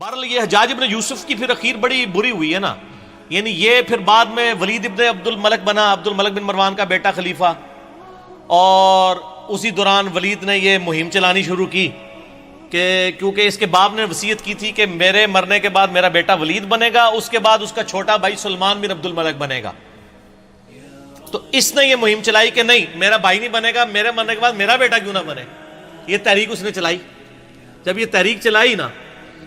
بہرحال یہ حجاج ابن یوسف کی پھر اخیر بڑی بری ہوئی ہے نا، یعنی یہ پھر بعد میں ولید ابن عبد الملک بنا، عبد الملک بن مروان کا بیٹا خلیفہ، اور اسی دوران ولید نے یہ مہم چلانی شروع کی کہ کیونکہ اس کے باپ نے وصیت کی تھی کہ میرے مرنے کے بعد میرا بیٹا ولید بنے گا، اس کے بعد اس کا چھوٹا بھائی سلمان بن عبد الملک بنے گا. تو اس نے یہ مہم چلائی کہ نہیں، میرا بھائی نہیں بنے گا، میرے مرنے کے بعد میرا بیٹا کیوں نہ بنے. یہ تحریک اس نے چلائی. جب یہ تحریک چلائی نا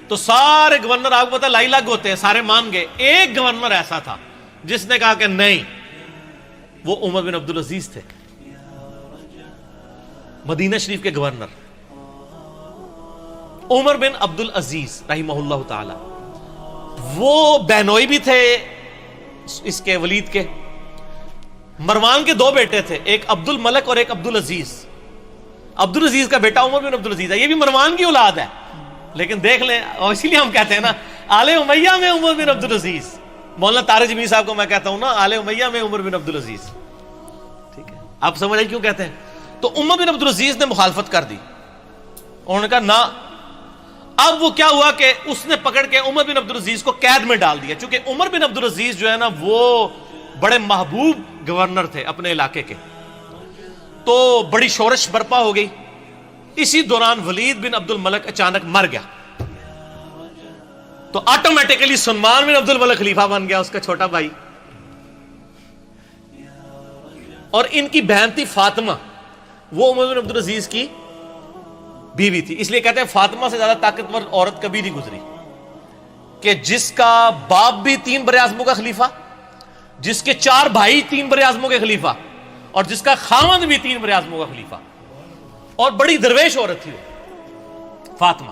تو سارے گورنر، آپ کو پتا لائی لاگ ہوتے ہیں، سارے مان گئے. ایک گورنر ایسا تھا جس نے کہا کہ نہیں، وہ عمر بن عبد العزیز تھے، مدینہ شریف کے گورنر عمر بن عبد العزیز رحمہ اللہ تعالی. وہ بہنوئی بھی تھے اس کے ولید کے. مروان کے دو بیٹے تھے، ایک عبد الملک اور ایک عبد العزیز. عبد العزیز کا بیٹا عمر بن عبد العزیز ہے، یہ بھی مروان کی اولاد ہے. لیکن دیکھ لیں، اور اسی لیے ہم کہتے ہیں نا آل امیہ میں عمر بن عبد العزیز. مولانا طارق جمیل صاحب کو میں کہتا ہوں نا آل امیہ میں عمر بن عبد العزیز. ٹھیک ہے، آپ سمجھ آئی کیوں کہتے ہیں. تو عمر بن عبد العزیز نے مخالفت کر دی. انہوں نے کہا نہ. اب وہ کیا ہوا کہ اس نے پکڑ کے عمر بن عبد العزیز کو قید میں ڈال دیا، چونکہ عمر بن عبد العزیز جو ہے نا وہ بڑے محبوب گورنر تھے اپنے علاقے کے. تو بڑی شورش برپا ہو گئی. اسی دوران ولید بن عبد الملک اچانک مر گیا، تو آٹومیٹیکلی سلمان بن عبد الملک خلیفہ بن گیا، اس کا چھوٹا بھائی. اور ان کی بہن تھی فاطمہ، وہ عمر بن عبد العزیز کی بیوی تھی. اس لیے کہتے ہیں فاطمہ سے زیادہ طاقتور عورت کبھی نہیں گزری، کہ جس کا باپ بھی 3 براعظموں کا خلیفہ، جس کے 4 بھائی 3 براعظموں کے خلیفہ، اور جس کا خاوند بھی 3 براعظموں کا خلیفہ. اور بڑی درویش عورت تھی وہ فاطمہ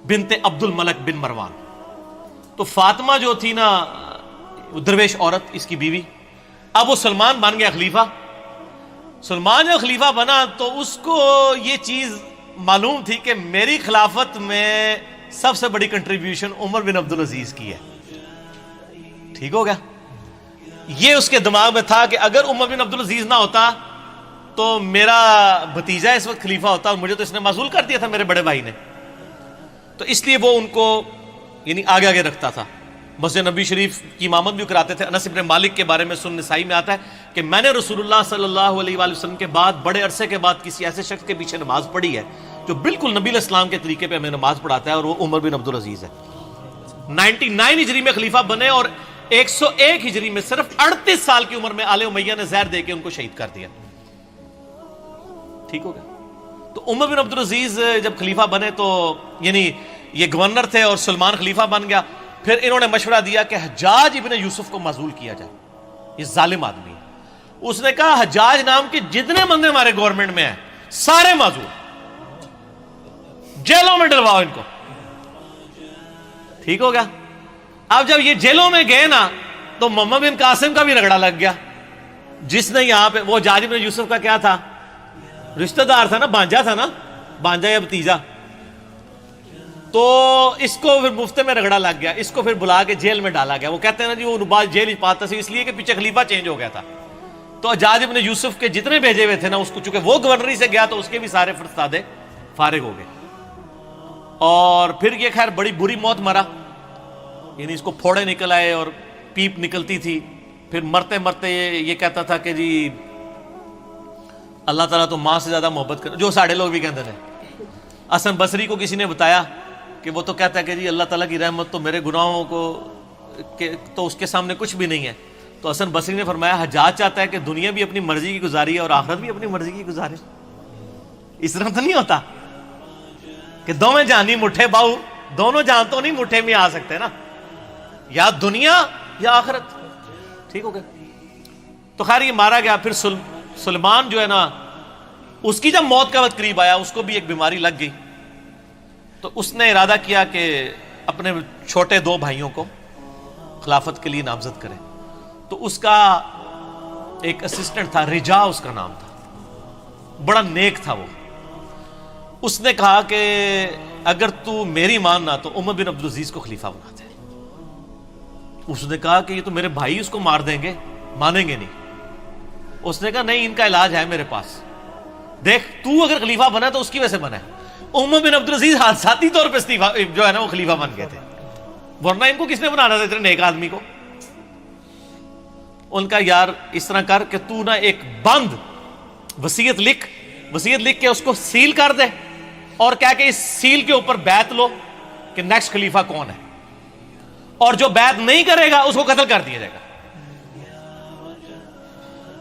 بنت عبد الملک بن مروان. تو فاطمہ جو تھی نا درویش عورت، اس کی بیوی. اب وہ سلمان بن گیا خلیفہ. سلمان جب خلیفہ بنا تو اس کو یہ چیز معلوم تھی کہ میری خلافت میں سب سے بڑی کنٹریبیوشن عمر بن عبد العزیز کی ہے. ٹھیک ہو گیا. یہ اس کے دماغ میں تھا کہ اگر عمر بن عبد العزیز نہ ہوتا تو میرا بھتیجا اس وقت خلیفہ ہوتا، اور مجھے تو اس نے معزول کر دیا تھا میرے بڑے بھائی نے. تو اس لیے وہ ان کو یعنی آگے آگے رکھتا تھا. مسجد نبی شریف کی امامت بھی کراتے تھے. انس بن مالک کے بارے میں سنن نسائی میں آتا ہے کہ میں نے رسول اللہ صلی اللہ علیہ وآلہ وسلم کے بعد بڑے عرصے کے بعد کسی ایسے شخص کے پیچھے نماز پڑھی ہے جو بالکل نبی علیہ السلام کے طریقے پہ ہمیں نماز پڑھاتا ہے، اور وہ عمر بن عبد العزیز ہے. 99 ہجری میں خلیفہ بنے، اور 101 ہجری میں صرف 38 سال کی عمر میں آل امیہ نے زہر دے کے ان کو شہید کر دیا. ٹھیک ہو گیا. تو عمر بن عبد العزیز جب خلیفہ بنے تو یعنی یہ گورنر تھے اور سلمان خلیفہ بن گیا. پھر انہوں نے مشورہ دیا کہ حجاج ابن یوسف کو معزول کیا جائے، یہ ظالم آدمی ہے. اس نے کہا حجاج نام کے جتنے بندے ہمارے گورنمنٹ میں ہیں سارے معزول، جیلوں میں ڈلواؤ ان کو. ٹھیک ہو گیا. اب جب یہ جیلوں میں گئے نا تو محمد بن قاسم کا بھی رگڑا لگ گیا، جس نے یہاں پہ، وہ حجاج ابن یوسف کا کیا تھا، رشتہ دار تھا نا، بانجا تھا نا، بانجا یا بھتیجا. تو اس کو پھر مفتے میں رگڑا لگ گیا، اس کو پھر بلا کے جیل میں ڈالا گیا. وہ کہتے ہیں نا جی وہ نباز جیل پاتا سی اس لیے کہ پیچھے خلیفہ چینج ہو گیا تھا. تو حجاج ابن یوسف کے جتنے بھیجے ہوئے تھے نا، اس کو چونکہ وہ گورنری سے گیا تو اس کے بھی سارے فرستادے فارغ ہو گئے. اور پھر یہ خیر بڑی بری موت مرا، یعنی اس کو پھوڑے نکل آئے اور پیپ نکلتی تھی. پھر مرتے مرتے یہ کہتا تھا کہ جی اللہ تعالیٰ تو ماں سے زیادہ محبت کر، جو ساڑھے لوگ بھی کہتے ہیں. حسن بصری کو کسی نے بتایا کہ وہ تو کہتا ہے کہ جی اللہ تعالیٰ کی رحمت تو میرے گناہوں کو تو اس کے سامنے کچھ بھی نہیں ہے. تو حسن بصری نے فرمایا حجاج چاہتا ہے کہ دنیا بھی اپنی مرضی کی گزاری ہے اور آخرت بھی اپنی مرضی کی گزارے. اس طرح تو نہیں ہوتا کہ دونوں جہانی مٹھے باؤ، دونوں جہان تو نہیں مٹھے میں آ سکتے نا، یا دنیا یا آخرت. ٹھیک ہو گیا. تو خیر یہ مارا گیا. پھر سلمان جو ہے نا، اس کی جب موت کا وقت قریب آیا اس کو بھی ایک بیماری لگ گئی. تو اس نے ارادہ کیا کہ اپنے چھوٹے 2 بھائیوں کو خلافت کے لیے نامزد کرے. تو اس کا ایک اسسٹنٹ تھا، رجا اس کا نام تھا، بڑا نیک تھا وہ. اس نے کہا کہ اگر تو میری ماننا تو عمر بن عبد العزیز کو خلیفہ بنا دے. اس نے کہا کہ یہ تو میرے بھائی اس کو مار دیں گے، مانیں گے نہیں. اس نے کہا نہیں، ان کا علاج ہے میرے پاس. دیکھ تو اگر خلیفہ بنا تو اس کی وجہ سے بنا ہے. عمر بن عبدالعزیز حادثاتی طور پہ جو ہے نا وہ خلیفہ بن گئے تھے، ورنہ ان کو کس نے بنانا تھا اتنے نیک آدمی کو؟ ان کا یار اس طرح کر کہ تو نا ایک بند وصیت لکھ کے اس کو سیل کر دے، اور کہہ کہ اس سیل کے اوپر بیعت لو کہ نیکسٹ خلیفہ کون ہے، اور جو بیعت نہیں کرے گا اس کو قتل کر دیا جائے گا،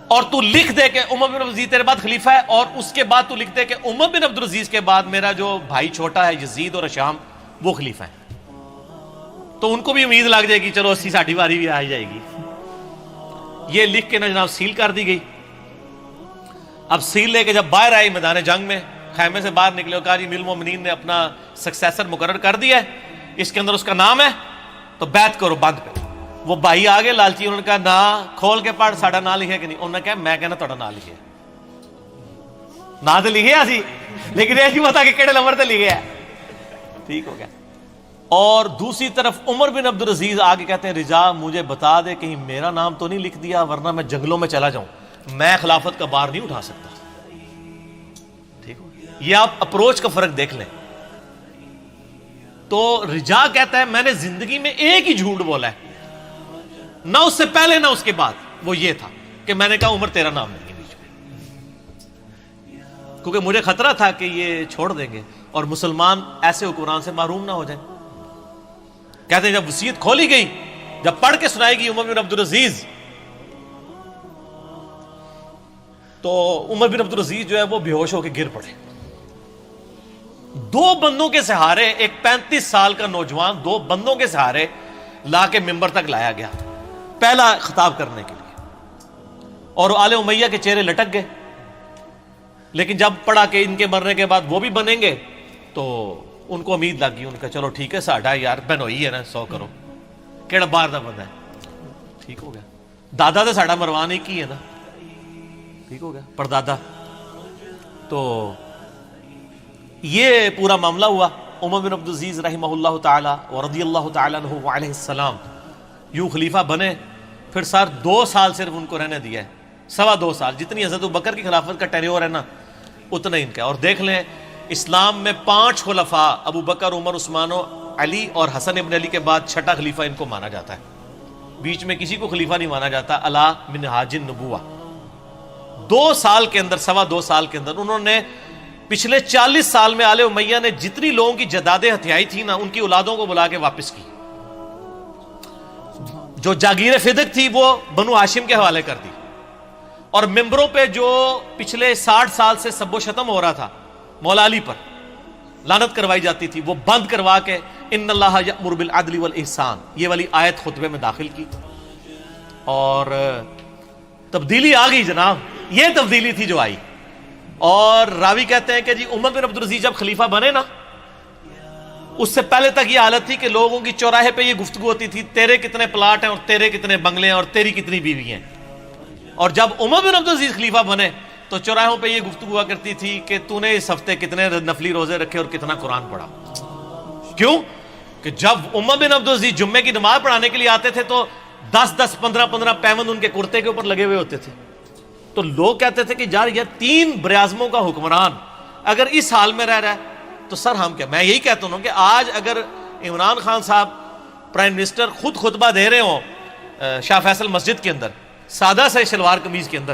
اور تو لکھ دے کہ عمر بن عبدالعزیز تیرے بعد خلیفہ ہے، اور اس کے بعد تو لکھ دے کہ عمر بن عبدالعزیز کے بعد میرا جو بھائی چھوٹا ہے یزید اور ہشام وہ خلیفہ ہے۔ تو ان کو بھی امید لگ جائے گی چلو اسی ساڑھی باری بھی آ جائے گی۔ یہ لکھ کے نا جناب سیل کر دی گئی۔ اب سیل لے کے جب باہر آئی میدان جنگ میں، خیمے سے باہر نکلے اور کہا جی امیر المومنین نے اپنا سکسیسر مقرر کر دیا ہے، اس کے اندر اس کا نام ہے، تو بیعت کرو بند پہ۔ وہ بھائی آگے لالچی، انہوں نے کہا نا کھول کے پڑھ ساڑھا نام لکھے کہ نہیں؟ انہوں نے کہا میں کہنا تھوڑا نام لکھے، نام تو لکھے سی لیکن یہ نہیں پتا کہ کہڑے نمبر تے لکھے ہے۔ ٹھیک ہو گیا۔ اور دوسری طرف عمر بن عبدالعزیز آگے کہتے ہیں رضا مجھے بتا دے کہیں میرا نام تو نہیں لکھ دیا، ورنہ میں جنگلوں میں چلا جاؤں، میں خلافت کا بار نہیں اٹھا سکتا۔ ٹھیک ہو، یہ آپ اپروچ کا فرق دیکھ لیں۔ تو رجا کہتا ہے میں نے زندگی میں ایک ہی جھوٹ بولا ہے، نہ اس سے پہلے نہ اس کے بعد، وہ یہ تھا کہ میں نے کہا عمر تیرا نام نہیں ہے بیچ میں، کیونکہ مجھے خطرہ تھا کہ یہ چھوڑ دیں گے اور مسلمان ایسے حکمران سے محروم نہ ہو جائیں۔ کہتے ہیں جب وصیت کھولی گئی، جب پڑھ کے سنائی گئی عمر بن عبدالعزیز، تو عمر بن عبدالعزیز جو ہے وہ بے ہوش ہو کے گر پڑے۔ دو بندوں کے سہارے، ایک 35 سال کا نوجوان 2 بندوں کے سہارے لا کے ممبر تک لایا گیا پہلا خطاب کرنے کے لیے، اور آل امیہ کے چہرے لٹک گئے۔ لیکن جب پڑھا کہ ان کے مرنے کے بعد وہ بھی بنیں گے تو ان کو امید لگ گئی، ان کا چلو ٹھیک ہے ساڈا یار بہنوئی ہے نا 100 کرو کیڑا باہر دا بندہ ہے۔ ٹھیک ہو گیا، دادا تو ساڈا مروان ایک ہی ہے نا، ٹھیک ہو گیا، پردادا۔ تو یہ پورا معاملہ ہوا۔ عمر بن عبدالعزیز رحمہ اللہ تعالی ورضی اللہ تعالی عنہ وعلیہ السلام یوں خلیفہ بنے۔ پھر سر 2 سال صرف ان کو رہنے دیا ہے، 2.25 سال، جتنی حضرت ابوبکر کی خلافت کا ٹینیور ہے نا اتنا ہی ان کا۔ اور دیکھ لیں اسلام میں 5 خلفاء ابو بکر، عمر، عثمان و علی اور حسن ابن علی کے بعد 6ٹھا خلیفہ ان کو مانا جاتا ہے، بیچ میں کسی کو خلیفہ نہیں مانا جاتا۔ علا منہاج النبوہ 2 سال کے اندر، 2.25 سال کے اندر انہوں نے پچھلے 40 سال میں آل امیہ نے جتنی لوگوں کی جدادیں ہتھیائی تھی نا ان کی اولادوں کو بلا کے واپس کی۔ جو جاگیر فدق تھی وہ بنو ہاشم کے حوالے کر دی، اور ممبروں پہ جو پچھلے 60 سال سے سب و شتم ہو رہا تھا مولا علی پر، لعنت کروائی جاتی تھی، وہ بند کروا کے ان اللہ یأمر بالعدل والاحسان یہ والی آیت خطبے میں داخل کی، اور تبدیلی آ گئی جناب۔ یہ تبدیلی تھی جو آئی۔ اور راوی کہتے ہیں کہ جی عمر بن عبدالعزیز جب خلیفہ بنے نا، اس سے پہلے تک یہ حالت تھی کہ لوگوں کی چوراہے پہ یہ گفتگو ہوتی تھی تیرے کتنے پلاٹ ہیں اور تیرے کتنے بنگلے ہیں اور تیری کتنی بیوی ہیں۔ اور جب عمر بن عبدالعزیز خلیفہ بنے تو چوراہوں پہ یہ گفتگو ہوا کرتی تھی کہ تو نے اس ہفتے کتنے نفلی روزے رکھے اور کتنا قرآن پڑھا۔ کیوں کہ جب عمر بن عبدالعزیز جمعے کی نماز پڑھانے کے لیے آتے تھے تو 10 15 پیوند ان کے کرتے کے اوپر لگے ہوئے ہوتے تھے۔ تو لوگ کہتے تھے کہ یار یہ 3 براعظموں کا حکمران اگر اس حال میں رہ رہا ہے تو سر ہم کیا۔ میں یہی کہتا ہوں کہ آج اگر عمران خان صاحب پرائم منسٹر خود خطبہ دے رہے ہوں شاہ فیصل مسجد کے اندر سادہ سے شلوار قمیض کے اندر،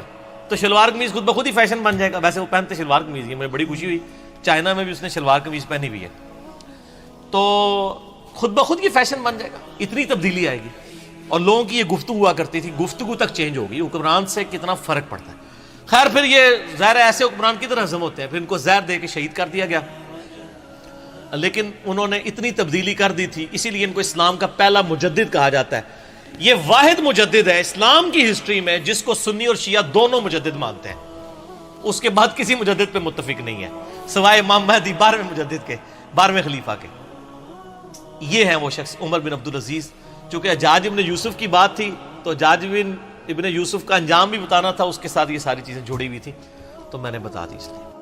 تو شلوار قمیض خود بخود ہی فیشن بن جائے گا۔ ویسے وہ پہنتے شلوار قمیض ہی، مجھے بڑی خوشی ہوئی چائنا میں بھی اس نے شلوار قمیض پہنی ہوئی ہے، تو خود بخود کی فیشن بن جائے گا، اتنی تبدیلی آئے گی۔ اور لوگوں کی یہ گفتگو ہوا کرتی تھی، گفتگو تک چینج ہوگی، حکمران سے کتنا فرق پڑتا ہے۔ خیر پھر یہ ظاہر ایسے حکمران کی طرح ہضم ہوتے ہیں، پھر ان کو زہر دے کے شہید کر دیا گیا، لیکن انہوں نے اتنی تبدیلی کر دی تھی، اسی لیے ان کو اسلام کا پہلا مجدد کہا جاتا ہے۔ یہ واحد مجدد ہے اسلام کی ہسٹری میں جس کو سنی اور شیعہ دونوں مجدد مانتے ہیں، اس کے بعد کسی مجدد پہ متفق نہیں ہے سوائے امام مہدی 12ویں مجدد کے، 12ویں خلیفہ کے۔ یہ ہیں وہ شخص عمر بن عبدالعزیز۔ چونکہ حجاج ابن یوسف کی بات تھی تو حجاج ابن یوسف کا انجام بھی بتانا تھا، اس کے ساتھ یہ ساری چیزیں جڑی ہوئی تھی، تو میں نے بتا دی اس لیے۔